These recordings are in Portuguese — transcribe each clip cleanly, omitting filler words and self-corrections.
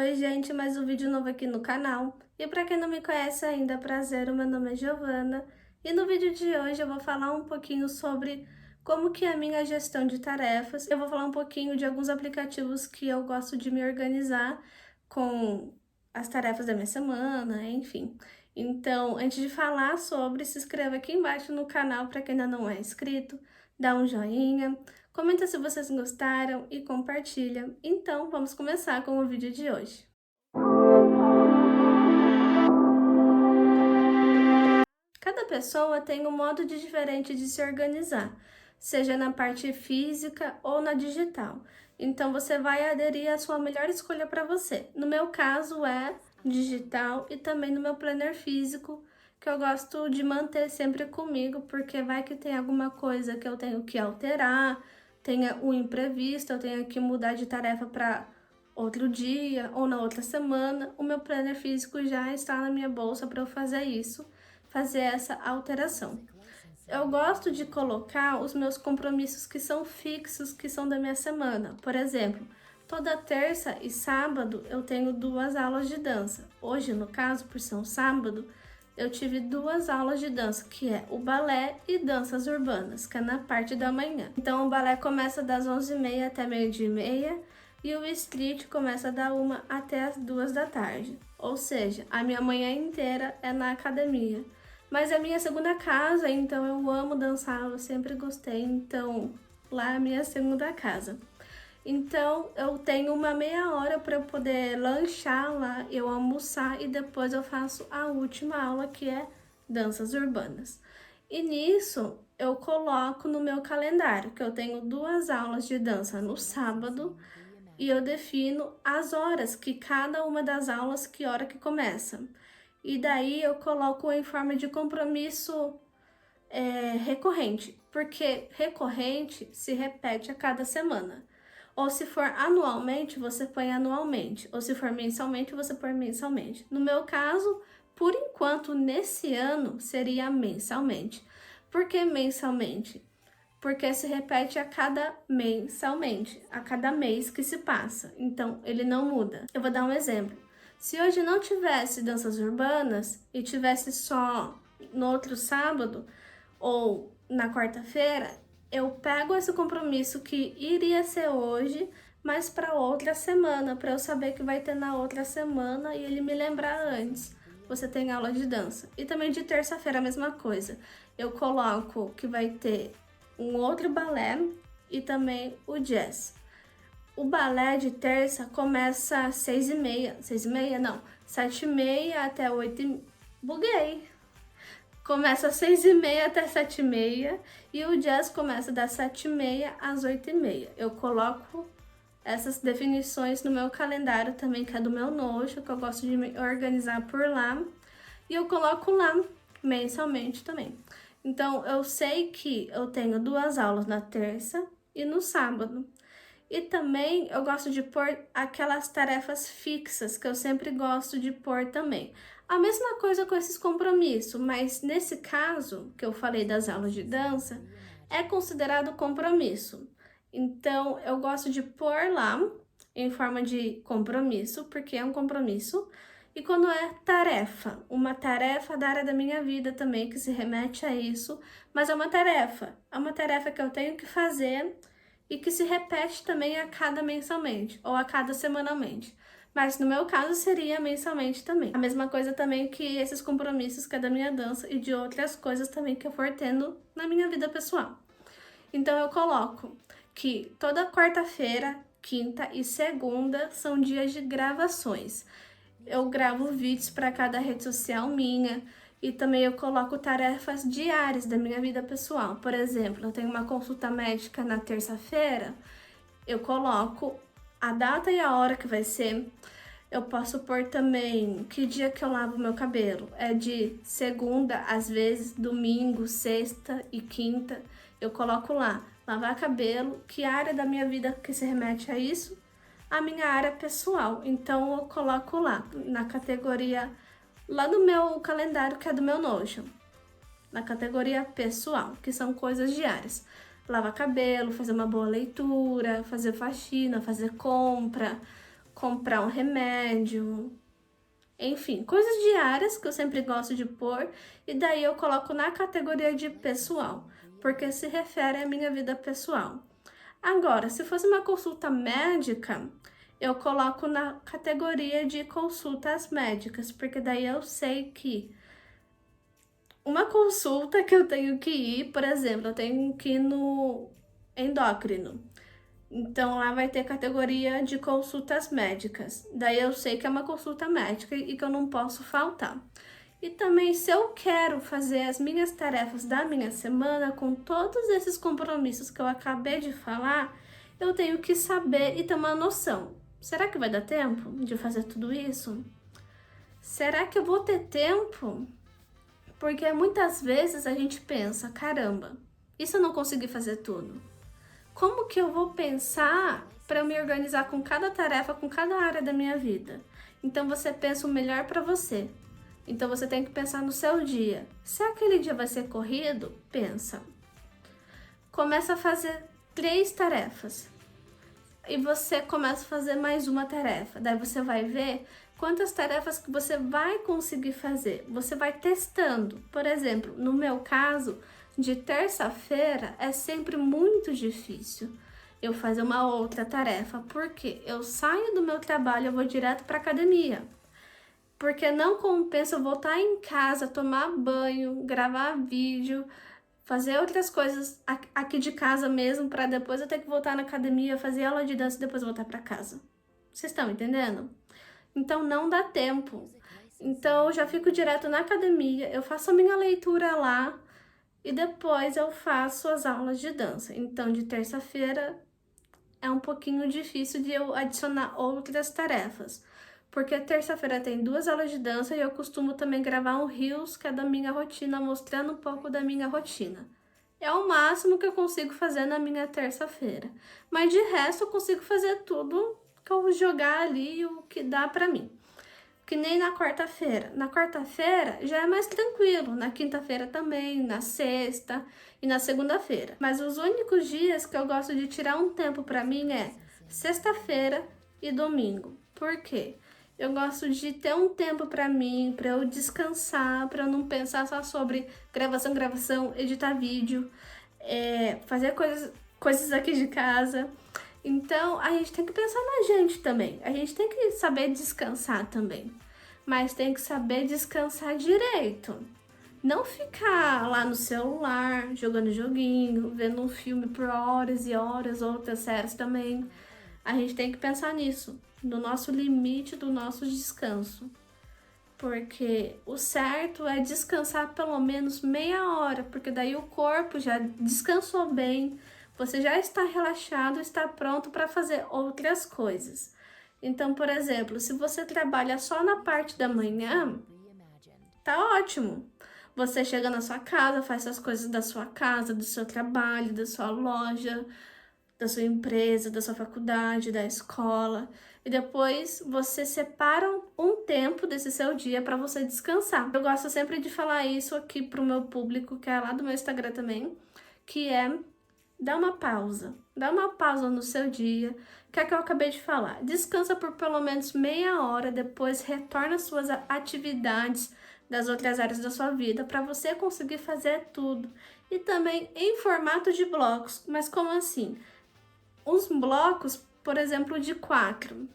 Oi gente, mais um vídeo novo aqui no canal. E para quem não me conhece ainda, prazer, o meu nome é Giovana. E no vídeo de hoje eu vou falar um pouquinho sobre como que é a minha gestão de tarefas. Eu vou falar um pouquinho de alguns aplicativos que eu gosto de me organizar com as tarefas da minha semana, enfim. Então, antes de falar sobre, se inscreva aqui embaixo no canal para quem ainda não é inscrito, dá um joinha, comenta se vocês gostaram e compartilha. Então, vamos começar com o vídeo de hoje. Cada pessoa tem um modo diferente de se organizar, seja na parte física ou na digital. Então, você vai aderir à sua melhor escolha para você. No meu caso é digital e também no meu planner físico, que eu gosto de manter sempre comigo, porque vai que tem alguma coisa que eu tenho que alterar, tenha um imprevisto, eu tenho que mudar de tarefa para outro dia ou na outra semana. O meu planner físico já está na minha bolsa para eu fazer essa alteração. Eu gosto de colocar os meus compromissos que são fixos, que são da minha semana. Por exemplo, toda terça e sábado eu tenho 2 aulas de dança. Hoje, no caso, por ser um sábado, eu tive 2 aulas de dança, que é o balé e danças urbanas, que é na parte da manhã. Então, o balé começa das 11h30 até meio-dia e meia, e o street começa da 1 até as 2 da tarde. Ou seja, a minha manhã inteira é na academia. Mas é a minha segunda casa, então eu amo dançar, eu sempre gostei, então lá é a minha segunda casa. Então eu tenho uma meia hora para poder lanchar lá, eu almoçar e depois eu faço a última aula, que é danças urbanas. E nisso eu coloco no meu calendário que eu tenho 2 aulas de dança no sábado e eu defino as horas que cada uma das aulas, que hora que começa. E daí eu coloco em forma de compromisso recorrente, porque recorrente se repete a cada semana. Ou se for anualmente, você põe anualmente. Ou se for mensalmente, você põe mensalmente. No meu caso, por enquanto, nesse ano, seria mensalmente. Por que mensalmente? Porque se repete a cada mensalmente, a cada mês que se passa. Então, ele não muda. Eu vou dar um exemplo. Se hoje não tivesse danças urbanas e tivesse só no outro sábado ou na quarta-feira, eu pego esse compromisso que iria ser hoje, mas para outra semana, para eu saber que vai ter na outra semana e ele me lembrar antes. Você tem aula de dança. E também de terça-feira a mesma coisa. Eu coloco que vai ter um outro balé e também o jazz. O balé de terça começa às 6h30, 6h30 não, 7h30 até 8h. Buguei! Começa às 6h30 até 7h30 e o jazz começa das 7h30 às 8h30. Eu coloco essas definições no meu calendário também, que é do meu Notion, que eu gosto de me organizar por lá. E eu coloco lá mensalmente também. Então, eu sei que eu tenho 2 aulas na terça e no sábado. E também eu gosto de pôr aquelas tarefas fixas que eu sempre gosto de pôr também. A mesma coisa com esses compromissos, mas nesse caso que eu falei das aulas de dança, é considerado compromisso. Então eu gosto de pôr lá em forma de compromisso, porque é um compromisso. E quando é tarefa, uma tarefa da área da minha vida também, que se remete a isso, mas é uma tarefa que eu tenho que fazer e que se repete também a cada mensalmente ou a cada semanalmente. Mas no meu caso seria mensalmente também. A mesma coisa também que esses compromissos que é da minha dança e de outras coisas também que eu for tendo na minha vida pessoal. Então eu coloco que toda quarta-feira, quinta e segunda são dias de gravações. Eu gravo vídeos para cada rede social minha e também eu coloco tarefas diárias da minha vida pessoal. Por exemplo, eu tenho uma consulta médica na terça-feira, eu coloco a data e a hora que vai ser. Eu posso pôr também que dia que eu lavo meu cabelo. É de segunda, às vezes domingo, sexta e quinta. Eu coloco lá, lavar cabelo, que área da minha vida que se remete a isso? A minha área pessoal. Então eu coloco lá, na categoria, lá no meu calendário, que é do meu Notion. Na categoria pessoal, que são coisas diárias. Lavar cabelo, fazer uma boa leitura, fazer faxina, fazer compra comprar um remédio, enfim, coisas diárias que eu sempre gosto de pôr, e daí eu coloco na categoria de pessoal, porque se refere à minha vida pessoal. Agora, se fosse uma consulta médica, eu coloco na categoria de consultas médicas, porque daí eu sei que uma consulta que eu tenho que ir, por exemplo, eu tenho que ir no endócrino. Então lá vai ter categoria de consultas médicas. Daí eu sei que é uma consulta médica e que eu não posso faltar. E também, se eu quero fazer as minhas tarefas da minha semana com todos esses compromissos que eu acabei de falar, eu tenho que saber e ter uma noção. Será que vai dar tempo de fazer tudo isso? Será que eu vou ter tempo? Porque muitas vezes a gente pensa, caramba, e se eu não conseguir fazer tudo? Como que eu vou pensar para me organizar com cada tarefa, com cada área da minha vida? Então você pensa o melhor para você. Então você tem que pensar no seu dia. Se aquele dia vai ser corrido, pensa. Começa a fazer 3 tarefas. E você começa a fazer mais uma tarefa. Daí você vai ver quantas tarefas que você vai conseguir fazer. Você vai testando. Por exemplo, no meu caso, de terça-feira é sempre muito difícil eu fazer uma outra tarefa, porque eu saio do meu trabalho, eu vou direto para academia. Porque não compensa eu voltar em casa, tomar banho, gravar vídeo, fazer outras coisas aqui de casa mesmo, para depois eu ter que voltar na academia, fazer aula de dança e depois voltar para casa. Vocês estão entendendo? Então não dá tempo. Então eu já fico direto na academia, eu faço a minha leitura lá e depois eu faço as aulas de dança. Então de terça-feira é um pouquinho difícil de eu adicionar outras tarefas. Porque terça-feira tem 2 aulas de dança e eu costumo também gravar um Reels, que é da minha rotina, mostrando um pouco da minha rotina. É o máximo que eu consigo fazer na minha terça-feira. Mas de resto eu consigo fazer tudo que eu jogar ali, o que dá pra mim. Que nem na quarta-feira. Na quarta-feira já é mais tranquilo, na quinta-feira também, na sexta e na segunda-feira. Mas os únicos dias que eu gosto de tirar um tempo pra mim é sexta-feira e domingo. Por quê? Eu gosto de ter um tempo para mim, para eu descansar, para eu não pensar só sobre gravação, editar vídeo, fazer coisas aqui de casa. Então, a gente tem que pensar na gente também. A gente tem que saber descansar também. Mas tem que saber descansar direito. Não ficar lá no celular, jogando joguinho, vendo um filme por horas e horas, outras séries também. A gente tem que pensar nisso, no nosso limite do nosso descanso. Porque o certo é descansar pelo menos meia hora, porque daí o corpo já descansou bem, você já está relaxado, está pronto para fazer outras coisas. Então, por exemplo, se você trabalha só na parte da manhã, tá ótimo. Você chega na sua casa, faz as coisas da sua casa, do seu trabalho, da sua loja, da sua empresa, da sua faculdade, da escola, e depois você separa um tempo desse seu dia para você descansar. Eu gosto sempre de falar isso aqui pro meu público, que é lá do meu Instagram também, que é dar uma pausa. Dá uma pausa no seu dia, que é que eu acabei de falar. Descansa por pelo menos meia hora, depois retorna às suas atividades das outras áreas da sua vida para você conseguir fazer tudo. E também em formato de blocos. Mas como assim? Uns blocos, por exemplo, de 4.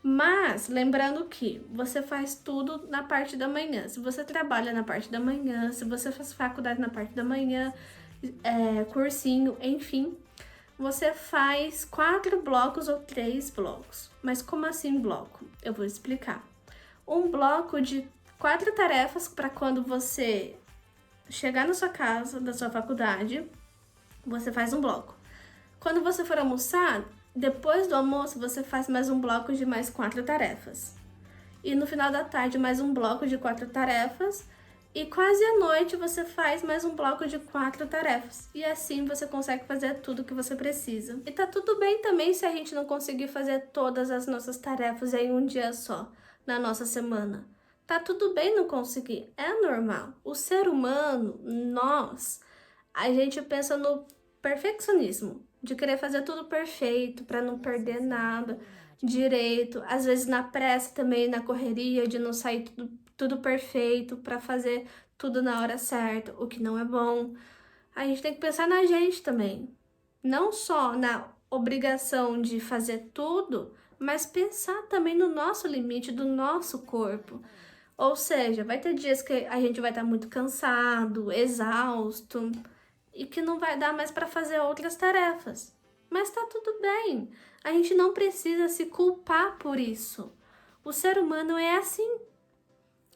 Mas, lembrando que você faz tudo na parte da manhã. Se você trabalha na parte da manhã, se você faz faculdade na parte da manhã, cursinho, enfim, você faz 4 blocos ou 3 blocos. Mas como assim bloco? Eu vou explicar. Um bloco de 4 tarefas para quando você chegar na sua casa, da sua faculdade, você faz um bloco. Quando você for almoçar, depois do almoço, você faz mais um bloco de mais 4 tarefas. E no final da tarde, mais um bloco de 4 tarefas. E quase à noite, você faz mais um bloco de 4 tarefas. E assim você consegue fazer tudo que você precisa. E tá tudo bem também se a gente não conseguir fazer todas as nossas tarefas em um dia só, na nossa semana. Tá tudo bem não conseguir, é normal. O ser humano, nós, a gente pensa no perfeccionismo, de querer fazer tudo perfeito, para não perder nada. direito, às vezes na pressa também, na correria de não sair tudo perfeito para fazer tudo na hora certa, o que não é bom. A gente tem que pensar na gente também, não só na obrigação de fazer tudo, mas pensar também no nosso limite do nosso corpo. Ou seja, vai ter dias que a gente vai estar muito cansado, exausto e que não vai dar mais para fazer outras tarefas. Mas tá tudo bem. A gente não precisa se culpar por isso. O ser humano é assim.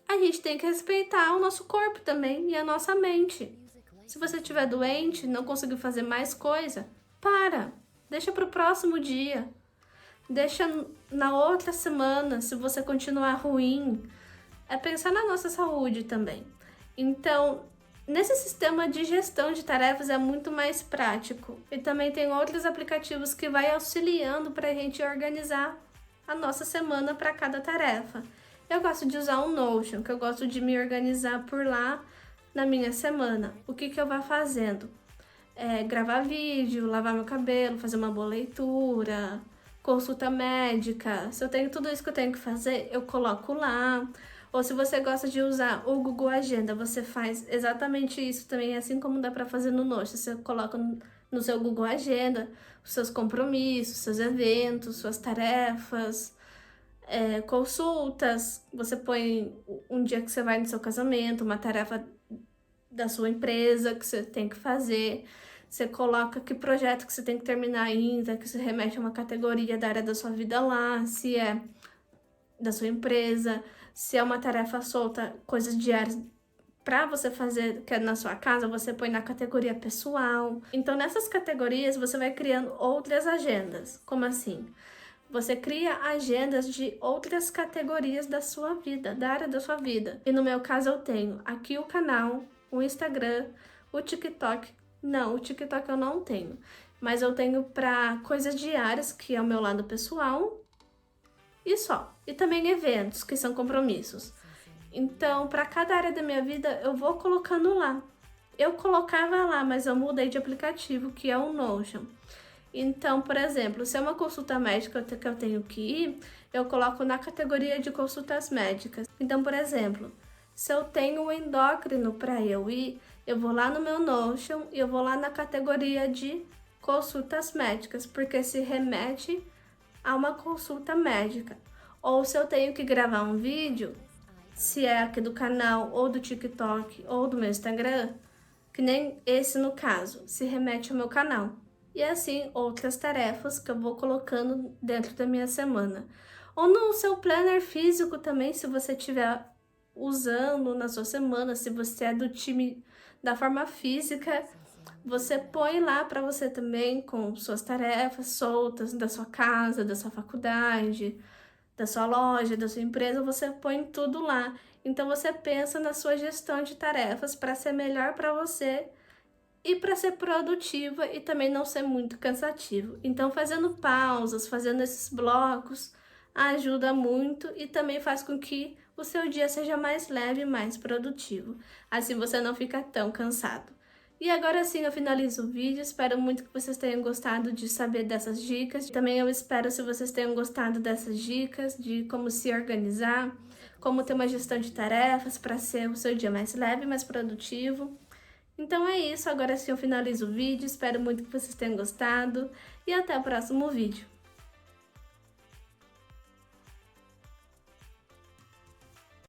A gente tem que respeitar o nosso corpo também e a nossa mente. Se você estiver doente, não conseguir fazer mais coisa, para. Deixa para o próximo dia. Deixa na outra semana, se você continuar ruim. É pensar na nossa saúde também. Então, nesse sistema de gestão de tarefas é muito mais prático. E também tem outros aplicativos que vai auxiliando para a gente organizar a nossa semana para cada tarefa. Eu gosto de usar o Notion, que eu gosto de me organizar por lá na minha semana. O que eu vou fazendo? Gravar vídeo, lavar meu cabelo, fazer uma boa leitura, consulta médica. Se eu tenho tudo isso que eu tenho que fazer, eu coloco lá. Ou se você gosta de usar o Google Agenda, você faz exatamente isso também, assim como dá para fazer no Notion. Você coloca no seu Google Agenda os seus compromissos, seus eventos, suas tarefas, consultas. Você põe um dia que você vai no seu casamento, uma tarefa da sua empresa que você tem que fazer. Você coloca que projeto que você tem que terminar ainda, que se remete a uma categoria da área da sua vida lá, se é da sua empresa, se é uma tarefa solta, coisas diárias para você fazer, que é na sua casa, você põe na categoria pessoal. Então, nessas categorias, você vai criando outras agendas. Como assim? Você cria agendas de outras categorias da sua vida, da área da sua vida. E no meu caso, eu tenho aqui o canal, o Instagram, o TikTok. Não, o TikTok eu não tenho. Mas eu tenho para coisas diárias, que é o meu lado pessoal, e só. E também eventos, que são compromissos. Então, para cada área da minha vida, eu vou colocando lá. Eu colocava lá, mas eu mudei de aplicativo, que é o Notion. Então, por exemplo, se é uma consulta médica que eu tenho que ir, eu coloco na categoria de consultas médicas. Então, por exemplo, se eu tenho um endócrino para eu ir, eu vou lá no meu Notion e eu vou lá na categoria de consultas médicas, porque se remete a uma consulta médica. Ou se eu tenho que gravar um vídeo, se é aqui do canal, ou do TikTok, ou do meu Instagram, que nem esse no caso, se remete ao meu canal. E assim, outras tarefas que eu vou colocando dentro da minha semana. Ou no seu planner físico também, se você estiver usando na sua semana, se você é do time da forma física, você põe lá para você também com suas tarefas soltas da sua casa, da sua faculdade, da sua loja, da sua empresa, você põe tudo lá. Então você pensa na sua gestão de tarefas para ser melhor para você e para ser produtiva e também não ser muito cansativo. Então fazendo pausas, fazendo esses blocos, ajuda muito e também faz com que o seu dia seja mais leve e mais produtivo. Assim você não fica tão cansado. E agora sim eu finalizo o vídeo, espero muito que vocês tenham gostado de saber dessas dicas. Também eu espero se vocês tenham gostado dessas dicas de como se organizar, como ter uma gestão de tarefas para ser o seu dia mais leve e mais produtivo. Então é isso, agora sim eu finalizo o vídeo, espero muito que vocês tenham gostado e até o próximo vídeo.